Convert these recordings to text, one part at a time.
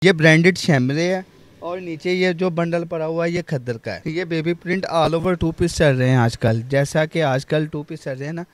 ये ब्रांडेड शैमरे है और नीचे ये जो बंडल पड़ा हुआ है ये खद्दर का है। ये baby print all over two piece चल रहे हैं आजकल, जैसा कि आजकल टू पीस चल रहे हैं ना,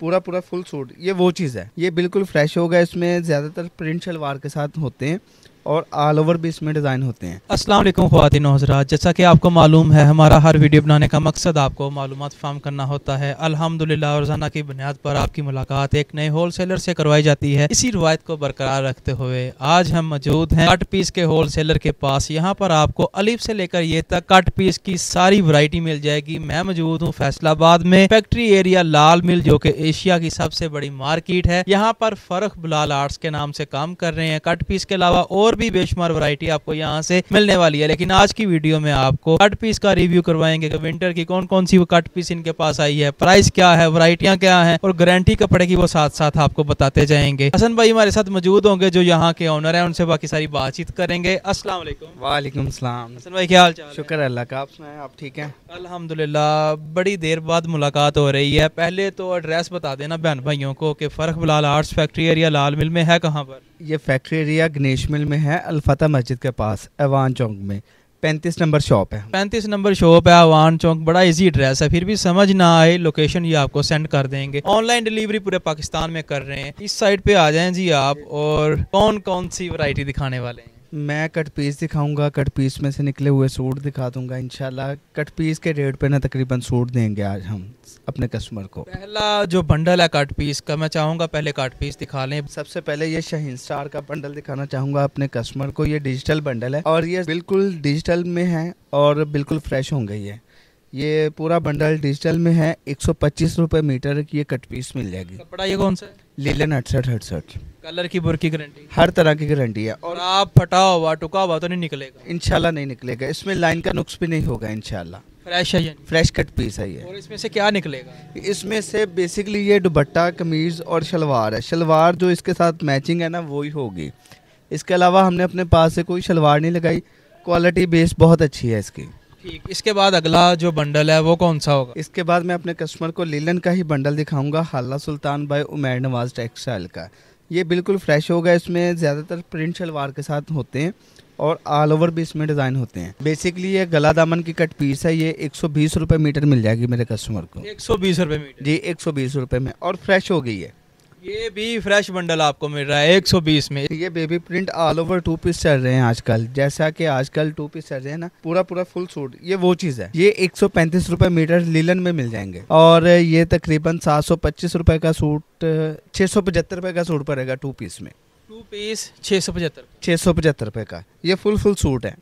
पूरा पूरा फुल सूट, ये वो चीज़ है। ये बिल्कुल फ्रेश होगा। इसमें ज़्यादातर प्रिंट शलवार के साथ होते हैं और ऑल ओवर भी इसमें डिज़ाइन होते हैं। अस्सलाम वालेकुम ख्वातीन और हज़रात, जैसा कि आपको मालूम है हमारा हर वीडियो बनाने का मकसद आपको मालूमात फ़ाहम करना होता है। अल्हम्दुलिल्लाह रोज़ाना की बुनियाद पर आपकी मुलाकात एक नए होल सेलर से करवाई जाती है। इसी रवायत को बरकरार रखते हुए आज हम मौजूद हैं कट पीस के होल सेलर के पास। यहाँ पर आपको अलिफ से लेकर ये तक कट पीस की सारी वैरायटी मिल जाएगी। मैं मौजूद हूँ फैसलाबाद में फैक्ट्री एरिया लाल मिल, जो कि एशिया की सबसे बड़ी मार्केट है। यहाँ पर फर्क बिलाल आर्ट्स के नाम से काम कर रहे हैं। कट पीस के अलावा और भी बेशुमार वैरायटी आपको यहाँ से मिलने वाली है, लेकिन आज की वीडियो में आपको कट पीस का रिव्यू करवाएंगे कि विंटर की कौन कौन सी कट पीस इनके पास आई है, प्राइस क्या है, वैरायटियां क्या हैं और गारंटी कपड़े की वो साथ साथ आपको बताते जाएंगे। हसन भाई हमारे साथ मौजूद होंगे जो यहाँ के ओनर है, उनसे बाकी सारी बातचीत करेंगे। अस्सलाम वालेकुम। वालेकुम सलाम। हसन भाई क्या हाल चाल है? शुक्र अल्लाह का, आप सुनाएं, आप ठीक हैं? अल्हम्दुलिल्लाह, बड़ी देर बाद मुलाकात हो रही है। पहले तो एड्रेस बता देना बहन भाइयों को कि फर्क बिलाल आर्ट्स फैक्ट्री एरिया लाल मिल में है कहाँ पर? ये फैक्ट्री एरिया गणेश मिल में है, अलफता मस्जिद के पास एवान चौक में 35 नंबर शॉप है। 35 नंबर शॉप है, अवान चौक। बड़ा इजी एड्रेस है, फिर भी समझ ना आए लोकेशन ये आपको सेंड कर देंगे। ऑनलाइन डिलीवरी पूरे पाकिस्तान में कर रहे हैं। इस साइड पे आ जाएं जी आप। और कौन कौन सी वैरायटी दिखाने वाले हैं? मैं कट पीस दिखाऊंगा, कट पीस में से निकले हुए सूट दिखा दूंगा इंशाल्लाह। कट पीस के रेट पे ना तकरीबन सूट देंगे आज हम अपने कस्टमर को। पहला जो बंडल है कट पीस का, मैं चाहूंगा पहले कट पीस दिखा लें। सबसे पहले ये शाहीन स्टार का बंडल दिखाना चाहूंगा अपने कस्टमर को। ये डिजिटल बंडल है और ये बिल्कुल डिजिटल में है और बिल्कुल फ्रेश होंगे। ये पूरा बंडल डिजिटल में है। 125 रुपये मीटर की ये कट पीस मिल जाएगी। कपड़ा ये कौन सा है? लीलन 68 कलर की बुर की गारंटी? हर तरह की गारंटी है। और आप फटा हुआ टुका हुआ तो नहीं निकलेगा? इंशाल्लाह नहीं निकलेगा। इसमें लाइन का नुक्स भी नहीं होगा इंशाल्लाह। फ्रेश है यानी? फ्रेश कट पीस है ये। और इसमें से क्या निकलेगा? इसमें से बेसिकली ये दुपट्टा, कमीज और शलवार है। शलवार जो इसके साथ मैचिंग है ना, वही होगी। इसके अलावा हमने अपने पास से कोई शलवार नहीं लगाई। क्वालिटी बेस बहुत अच्छी है इसकी। ठीक, इसके बाद अगला जो बंडल है वो कौन सा होगा? इसके बाद मैं अपने कस्टमर को लीलन का ही बंडल दिखाऊंगा, हाला सुल्तान बाय उमैर नवाज टेक्सटाइल का। ये बिल्कुल फ्रेश होगा। इसमें ज़्यादातर प्रिंट शलवार के साथ होते हैं और ऑल ओवर भी इसमें डिज़ाइन होते हैं। बेसिकली ये गला दामन की कट पीस है। ये 120 रुपये मीटर मिल जाएगी मेरे कस्टमर को। 120 रुपये मीटर? जी 120 रुपये में, और फ्रेश हो गई है। ये भी फ्रेश बंडल आपको मिल रहा है 120 में। ये baby print all over two piece चल रहे हैं आजकल, जैसा कि आजकल टू पीस चल रहे हैं ना, पूरा पूरा फुल सूट, ये वो चीज़ है। ये 135 रुपये मीटर लीलन में मिल जाएंगे और ये तकरीबन 725 रुपये का सूट, 675 रुपये का सूट पड़ेगा टू पीस में। टू पीस 675 रुपये का ये फुल सूट है।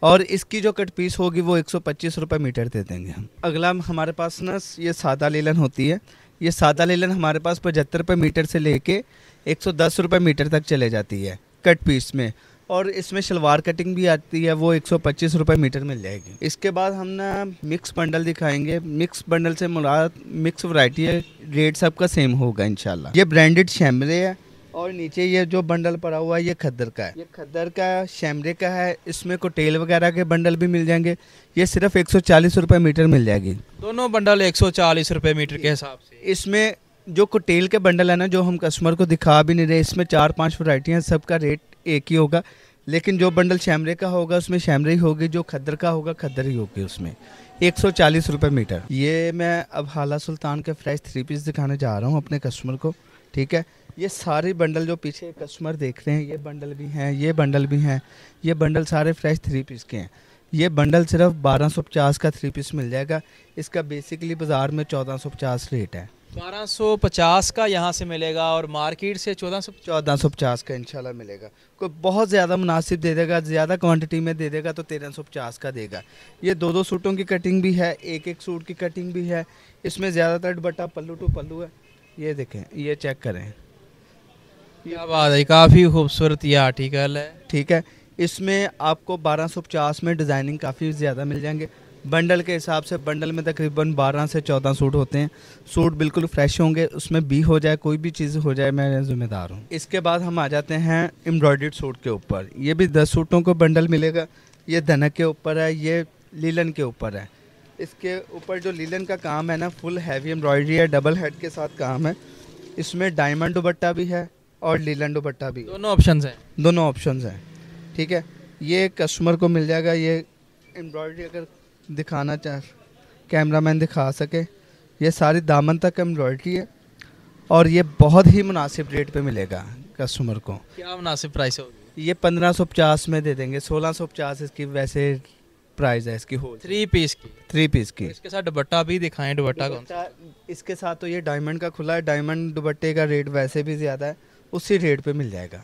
और इसकी जो कट पीस होगी वो 125 रुपये मीटर दे देंगे हम। अगला हमारे पास ना ये सादा लीलन होती है। ये सादा लीलन हमारे पास 75 रुपये मीटर से लेके 110 रुपये मीटर तक चले जाती है कट पीस में। और इसमें शलवार कटिंग भी आती है, वो 125 रुपये मीटर मिल जाएगी। इसके बाद हम ना मिक्स बंडल दिखाएंगे। मिक्स बंडल से मुराद मिक्स वैरायटी है, रेट सबका सेम होगा इंशाल्लाह। ये ब्रांडेड शैमरे है और नीचे ये जो बंडल पड़ा हुआ है ये खद्दर का है। ये खद्दर का शैमरे का है। इसमें कोटेल वगैरह के बंडल भी मिल जाएंगे। ये सिर्फ 140 रुपये मीटर मिल जाएगी। दोनों बंडल 140 रुपये मीटर के हिसाब से। इसमें जो कोटेल के बंडल है ना, जो हम कस्टमर को दिखा भी नहीं रहे, इसमें 4-5 वैरायटियाँ, सबका रेट एक ही होगा। लेकिन जो बंडल शैमरे का होगा उसमें शैमरे ही होगी, जो खद्दर का होगा खद्दर ही होगी। उसमें 140 रुपये मीटर। ये मैं अब हाला सुल्तान के फ्रेश 3 पीस दिखाने जा रहा हूँ अपने कस्टमर को, ठीक है। ये सारे बंडल जो पीछे कस्टमर देख रहे हैं, ये बंडल भी हैं, ये बंडल भी हैं। ये बंडल सारे फ्रेश 3 पीस के हैं। ये बंडल सिर्फ 1250 का 3 पीस मिल जाएगा। इसका बेसिकली बाज़ार में 1450 रेट है। 1250 का यहाँ से मिलेगा और मार्केट से 1450 का इंशाल्लाह मिलेगा। कोई बहुत ज़्यादा मुनासिब दे देगा, ज़्यादा क्वांटिटी में दे देगा तो 1350 का देगा। ये 2-2 सूटों की कटिंग भी है, एक सूट की कटिंग भी है। इसमें ज़्यादातर दुपट्टा पल्लू टू पल्लू है। ये देखें, ये चेक करें, क्या बात है, काफ़ी खूबसूरत ये आर्टिकल है, ठीक है। इसमें आपको 1250 में डिज़ाइनिंग काफ़ी ज़्यादा मिल जाएंगे। बंडल के हिसाब से बंडल में तकरीबन 12 से 14 सूट होते हैं। सूट बिल्कुल फ्रेश होंगे, उसमें भी हो जाए, कोई भी चीज़ हो जाए, मैं ज़िम्मेदार हूँ। इसके बाद हम आ जाते हैं एम्ब्रॉयडर्ड सूट के ऊपर। ये भी 10 सूटों को बंडल मिलेगा। ये धनक के ऊपर है, ये लीलन के ऊपर है। इसके ऊपर जो लीलन का काम है ना, फुल हैवी एम्ब्रॉयडरी है, डबल हेड के साथ काम है। इसमें डायमंड दुपट्टा भी है और लीलन दुपट्टा भी। दोनों ऑप्शंस हैं? दोनों ऑप्शंस हैं, ठीक है, ये कस्टमर को मिल जाएगा। ये एम्ब्रॉयडरी अगर दिखाना चाह कैमरामैन दिखा सके, ये सारी दामन तक एम्ब्रॉयडरी है और ये बहुत ही मुनासिब रेट पे मिलेगा कस्टमर को। क्या मुनासिब प्राइस होगी? ये 1550 में दे देंगे, 1650 इसकी वैसे प्राइस है इसकी होल 3 पीस की। 3 पीस की। इसके साथ दुपट्टा भी दिखाएं, दुपट्टा कौन सा? इसके साथ तो ये डायमंड का खुला है। डायमंड दुपट्टे का रेट वैसे भी ज़्यादा है, उसी रेट पे मिल जाएगा।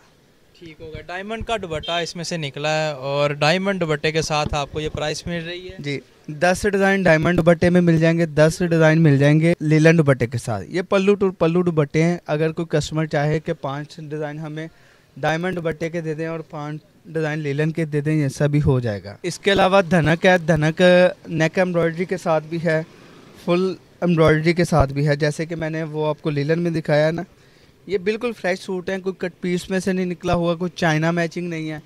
ठीक होगा। डायमंड का दुपट्टा इसमें से निकला है और डायमंड दुपट्टे के साथ आपको ये प्राइस मिल रही है जी। 10 डिज़ाइन डायमंड दुपट्टे में मिल जाएंगे, 10 डिज़ाइन मिल जाएंगे लीलन दुपट्टे के साथ। ये पल्लू दुपट्टे हैं। अगर कोई कस्टमर चाहे कि 5 डिज़ाइन हमें डायमंड दुपट्टे के दे दें और 5 डिज़ाइन लीलन के दे दें, ये सब भी हो जाएगा। इसके अलावा धनक है, धनक नेक एम्ब्रॉयडरी के साथ भी है, फुल एम्ब्रॉयडरी के साथ भी है। जैसे कि मैंने वो आपको लीलन में दिखाया ना, ये बिल्कुल फ्रेश सूट है, कोई कट पीस में से नहीं निकला हुआ, कोई चाइना मैचिंग नहीं है।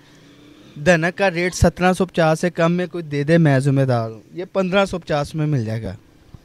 धनक का रेट 1750 से कम में कोई दे दे, मैं जिम्मेदार हूँ। ये 1550 में मिल जाएगा।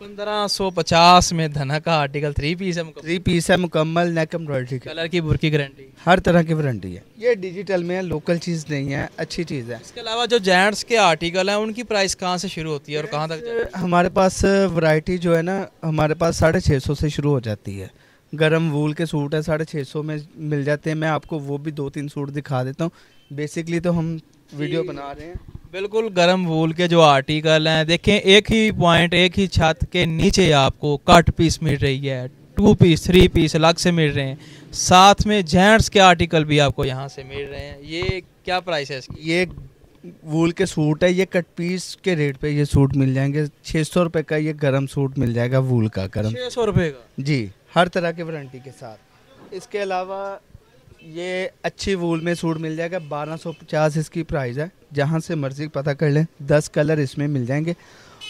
1550 में धनक का आर्टिकल 3 पीस है। 3 पीस है मुकम्मल नेक एम्ब्रॉयडरी का। कलर की बुरकी गारंटी, हर तरह की वारंटी है। ये डिजिटल में है, लोकल चीज़ नहीं है, अच्छी चीज़ है। इसके अलावा जो जेंट्स के आर्टिकल हैं उनकी प्राइस कहाँ से शुरू होती है और कहाँ तक? हमारे पास वैरायटी जो है ना, हमारे पास 650 से शुरू हो जाती है। गरम वूल के सूट है, 650 में मिल जाते हैं। मैं आपको वो भी 2-3 सूट दिखा देता हूँ। बेसिकली तो हम वीडियो बना रहे हैं। बिल्कुल गरम वूल के जो आर्टिकल हैं, देखें एक ही पॉइंट, एक ही छत के नीचे आपको कट पीस मिल रही है, 2 पीस 3 पीस अलग से मिल रहे हैं, साथ में जेंट्स के आर्टिकल भी आपको यहाँ से मिल रहे हैं। ये क्या प्राइस है इसकी? ये वूल के सूट है, ये कट पीस के रेट पे ये सूट मिल जाएंगे। 600 रुपये का ये गरम सूट मिल जाएगा, वूल का गरम। 600 रुपये का जी, हर तरह की वारंटी के साथ। इसके अलावा ये अच्छी वूल में सूट मिल जाएगा, 1250 इसकी प्राइस है। जहाँ से मर्जी पता कर लें, 10 कलर इसमें मिल जाएंगे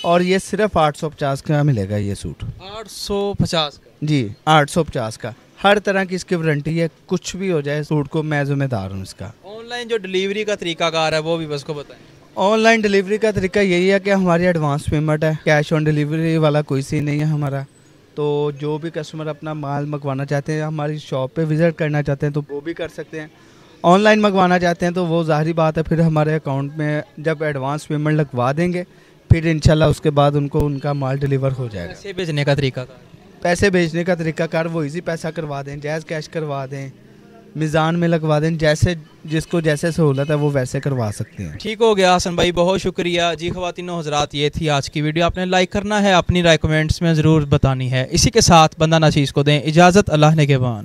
और ये सिर्फ 850 का मिलेगा ये सूट। 850 का? जी, 850 का। हर तरह की इसकी वारंटी है, कुछ भी हो जाए सूट को मैं जिम्मेदार हूँ इसका। ऑनलाइन जो डिलीवरी का तरीकाकार है वो भी बस को बताएं। ऑनलाइन डिलीवरी का तरीका यही है कि हमारी एडवांस पेमेंट है, कैश ऑन डिलीवरी वाला कोई सीन नहीं है हमारा। तो जो भी कस्टमर अपना माल मंगवाना चाहते हैं, हमारी शॉप पे विज़िट करना चाहते हैं तो वो भी कर सकते हैं। ऑनलाइन मंगवाना चाहते हैं तो वो ज़ाहिर बात है, फिर हमारे अकाउंट में जब एडवांस पेमेंट लगवा देंगे, फिर इंशाल्लाह उसके बाद उनको उनका माल डिलीवर हो जाएगा। पैसे भेजने का तरीकाकार? पैसे भेजने का तरीकाकार वो इजी पैसा करवा दें, जायज़ कैश करवा दें, मीज़ान में लगवा दें, जैसे जिसको जैसे सहूलत है वो वैसे करवा सकते हैं। ठीक हो गया हसन भाई, बहुत शुक्रिया जी। ख़वातीनो हज़रात, ये थी आज की वीडियो। आपने लाइक करना है, अपनी राय कमेंट्स में ज़रूर बतानी है। इसी के साथ बंदा नाचीज़ को दें इजाज़त, अल्लाह ने के बान।